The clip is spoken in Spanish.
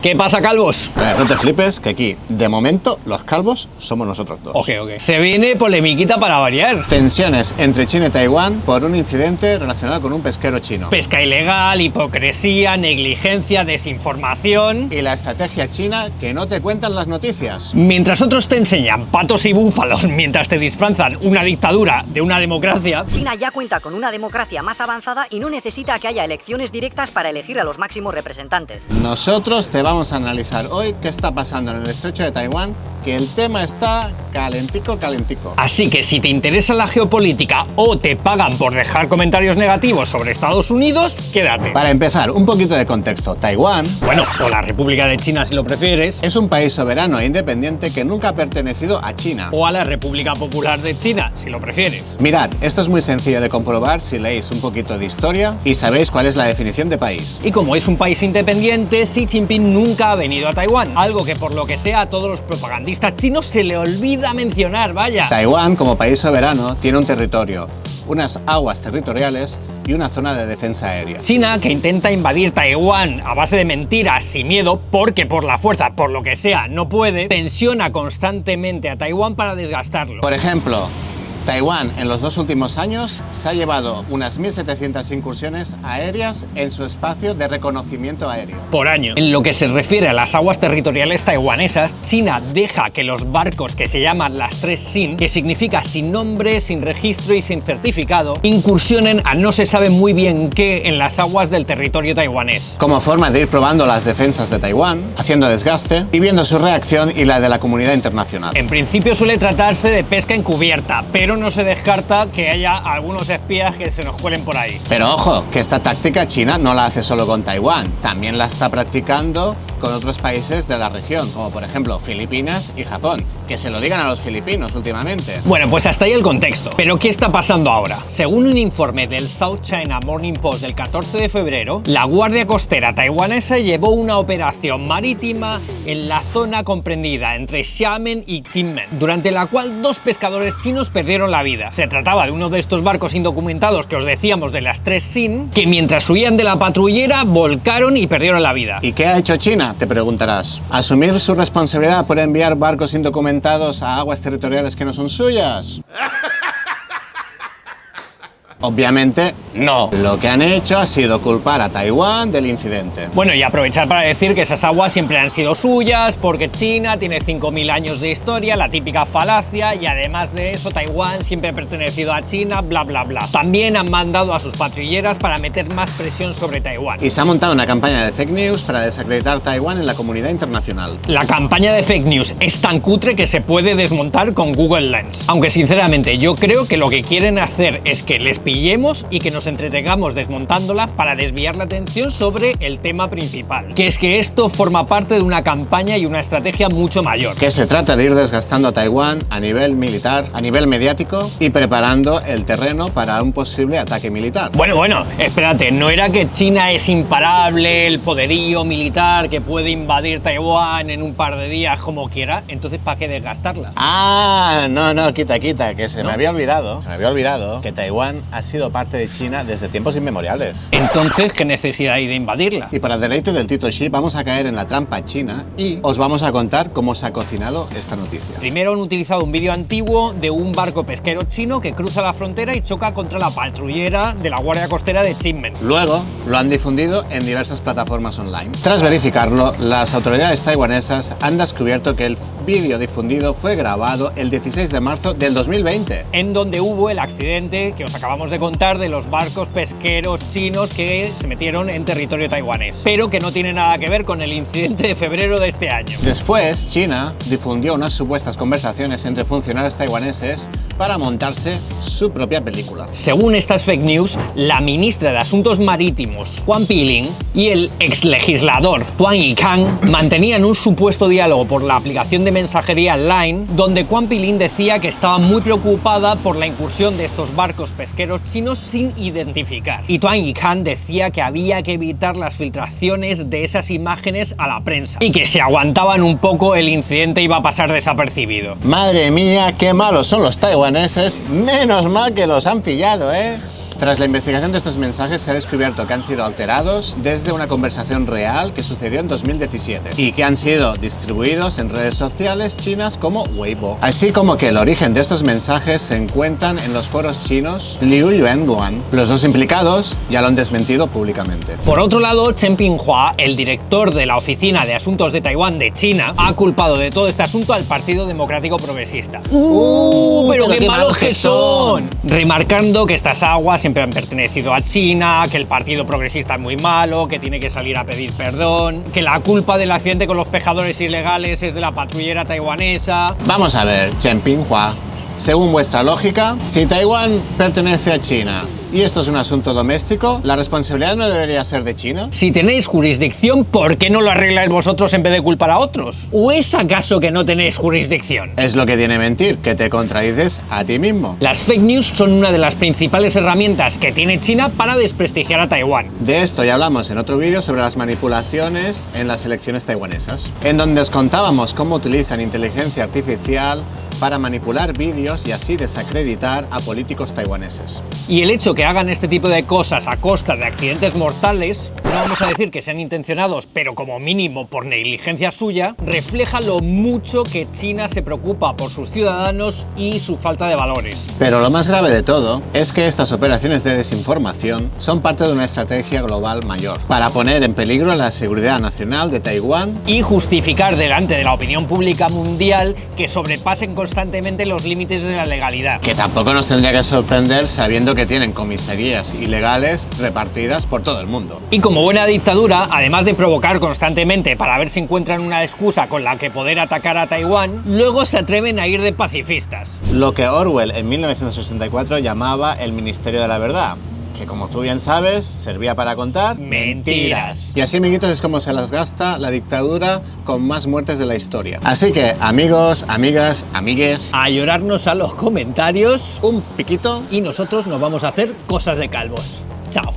¿Qué pasa, calvos? A ver, no te flipes, que aquí, de momento, los calvos somos nosotros dos. Ok. Se viene polemiquita para variar. Tensiones entre China y Taiwán por un incidente relacionado con un pesquero chino. Pesca ilegal, hipocresía, negligencia, desinformación. Y la estrategia china que no te cuentan las noticias. Mientras otros te enseñan patos y búfalos mientras te disfrazan una dictadura de una democracia. China ya cuenta con una democracia más avanzada y no necesita que haya elecciones directas para elegir a los máximos representantes. Nosotros te vamos a analizar hoy qué está pasando en el estrecho de Taiwán, que el tema está calentico. Así que si te interesa la geopolítica o te pagan por dejar comentarios negativos sobre Estados Unidos, quédate. Para empezar, un poquito de contexto. Taiwán, bueno, o la República de China si lo prefieres, es un país soberano e independiente que nunca ha pertenecido a China. o a la República Popular de China si lo prefieres. Mirad, esto es muy sencillo de comprobar si leéis un poquito de historia y sabéis cuál es la definición de país. Y como es un país independiente, Xi Jinping nunca ha venido a Taiwán, algo que por lo que sea a todos los propagandistas chinos se le olvida mencionar, vaya. Taiwán, como país soberano, tiene un territorio, unas aguas territoriales y una zona de defensa aérea. China, que intenta invadir Taiwán a base de mentiras, sin miedo, porque por la fuerza, por lo que sea, no puede, tensiona constantemente a Taiwán para desgastarlo. Por ejemplo, Taiwán en los 2 últimos años se ha llevado unas 1.700 incursiones aéreas en su espacio de reconocimiento aéreo. Por año. En lo que se refiere a las aguas territoriales taiwanesas, China deja que los barcos que se llaman las 3 SIN, que significa sin nombre, sin registro y sin certificado, incursionen a no se sabe muy bien qué en las aguas del territorio taiwanés. Como forma de ir probando las defensas de Taiwán, haciendo desgaste y viendo su reacción y la de la comunidad internacional. En principio suele tratarse de pesca encubierta, pero no se descarta que haya algunos espías que se nos cuelen por ahí. Pero ojo, que esta táctica China no la hace solo con Taiwán, también la está practicando con otros países de la región, como por ejemplo Filipinas y Japón. Que se lo digan a los filipinos últimamente. Bueno, pues hasta ahí el contexto. Pero ¿qué está pasando ahora? Según un informe del South China Morning Post del 14 de febrero, la Guardia Costera taiwanesa llevó una operación marítima en la zona comprendida entre Xiamen y Kinmen, durante la cual 2 pescadores chinos perdieron la vida. Se trataba de uno de estos barcos indocumentados que os decíamos de las 3 SIN, que mientras huían de la patrullera volcaron y perdieron la vida. ¿Y qué ha hecho China? Te preguntarás. ¿Asumir su responsabilidad por enviar barcos indocumentados a aguas territoriales que no son suyas? Obviamente no. Lo que han hecho ha sido culpar a Taiwán del incidente. Bueno, y aprovechar para decir que esas aguas siempre han sido suyas, porque China tiene 5.000 años de historia, la típica falacia, y además de eso Taiwán siempre ha pertenecido a China, bla bla bla. También han mandado a sus patrulleras para meter más presión sobre Taiwán. Y se ha montado una campaña de fake news para desacreditar Taiwán en la comunidad internacional. La campaña de fake news es tan cutre que se puede desmontar con Google Lens. Aunque sinceramente yo creo que lo que quieren hacer es que les pillemos y que nos entretengamos desmontándola para desviar la atención sobre el tema principal, que es que esto forma parte de una campaña y una estrategia mucho mayor. Que se trata de ir desgastando a Taiwán a nivel militar, a nivel mediático y preparando el terreno para un posible ataque militar. Bueno, espérate, ¿no era que China es imparable, el poderío militar que puede invadir Taiwán en un par de días como quiera? Entonces, ¿para qué desgastarla? Ah, no, quita, que se me había olvidado que Taiwán ha sido parte de China desde tiempos inmemoriales. Entonces, ¿qué necesidad hay de invadirla? Y para el deleite del Tito Xi vamos a caer en la trampa china y os vamos a contar cómo se ha cocinado esta noticia. Primero han utilizado un vídeo antiguo de un barco pesquero chino que cruza la frontera y choca contra la patrullera de la Guardia Costera de Kinmen. Luego lo han difundido en diversas plataformas online. Tras verificarlo, las autoridades taiwanesas han descubierto que el vídeo difundido fue grabado el 16 de marzo del 2020. En donde hubo el accidente que os acabamos de contar de los barcos pesqueros chinos que se metieron en territorio taiwanés, pero que no tiene nada que ver con el incidente de febrero de este año. Después, China difundió unas supuestas conversaciones entre funcionarios taiwaneses para montarse su propia película. Según estas fake news, la ministra de Asuntos Marítimos, Wang Piling, y el exlegislador Tuan Yikang mantenían un supuesto diálogo por la aplicación de mensajería Line, donde Wang Piling decía que estaba muy preocupada por la incursión de estos barcos pesqueros chinos sin identificar. Y Tuan Yikang decía que había que evitar las filtraciones de esas imágenes a la prensa y que si aguantaban un poco el incidente iba a pasar desapercibido. Madre mía, qué malos son los taiwaneses, menos mal que los han pillado, ¿eh? Tras la investigación de estos mensajes se ha descubierto que han sido alterados desde una conversación real que sucedió en 2017 y que han sido distribuidos en redes sociales chinas como Weibo. Así como que el origen de estos mensajes se encuentran en los foros chinos Liu Yuanguan. Los dos implicados ya lo han desmentido públicamente. Por otro lado, Chen Pinghua, el director de la Oficina de Asuntos de Taiwán de China, ha culpado de todo este asunto al Partido Democrático Progresista. Pero qué malos que son! Remarcando que estas aguas siempre han pertenecido a China, que el Partido Progresista es muy malo, que tiene que salir a pedir perdón, que la culpa del accidente con los pescadores ilegales es de la patrullera taiwanesa. Vamos a ver, Chen Pinghua. Según vuestra lógica, si Taiwán pertenece a China y esto es un asunto doméstico, ¿la responsabilidad no debería ser de China? Si tenéis jurisdicción, ¿por qué no lo arregláis vosotros en vez de culpar a otros? ¿O es acaso que no tenéis jurisdicción? Es lo que tiene mentir, que te contradices a ti mismo. Las fake news son una de las principales herramientas que tiene China para desprestigiar a Taiwán. De esto ya hablamos en otro vídeo sobre las manipulaciones en las elecciones taiwanesas, en donde os contábamos cómo utilizan inteligencia artificial para manipular vídeos y así desacreditar a políticos taiwaneses. Y el hecho que hagan este tipo de cosas a costa de accidentes mortales, no vamos a decir que sean intencionados, pero como mínimo por negligencia suya, refleja lo mucho que China se preocupa por sus ciudadanos y su falta de valores. Pero lo más grave de todo es que estas operaciones de desinformación son parte de una estrategia global mayor, para poner en peligro la seguridad nacional de Taiwán y justificar delante de la opinión pública mundial que sobrepasen constantemente los límites de la legalidad. Que tampoco nos tendría que sorprender sabiendo que tienen comisarías ilegales repartidas por todo el mundo. Y como buena dictadura, además de provocar constantemente para ver si encuentran una excusa con la que poder atacar a Taiwán, luego se atreven a ir de pacifistas. Lo que Orwell en 1984 llamaba el Ministerio de la Verdad, que como tú bien sabes, servía para contar mentiras. Y así, amiguitos, es como se las gasta la dictadura con más muertes de la historia. Así que, amigos, amigas, amigues, a llorarnos a los comentarios un piquito y nosotros nos vamos a hacer cosas de calvos. Chao.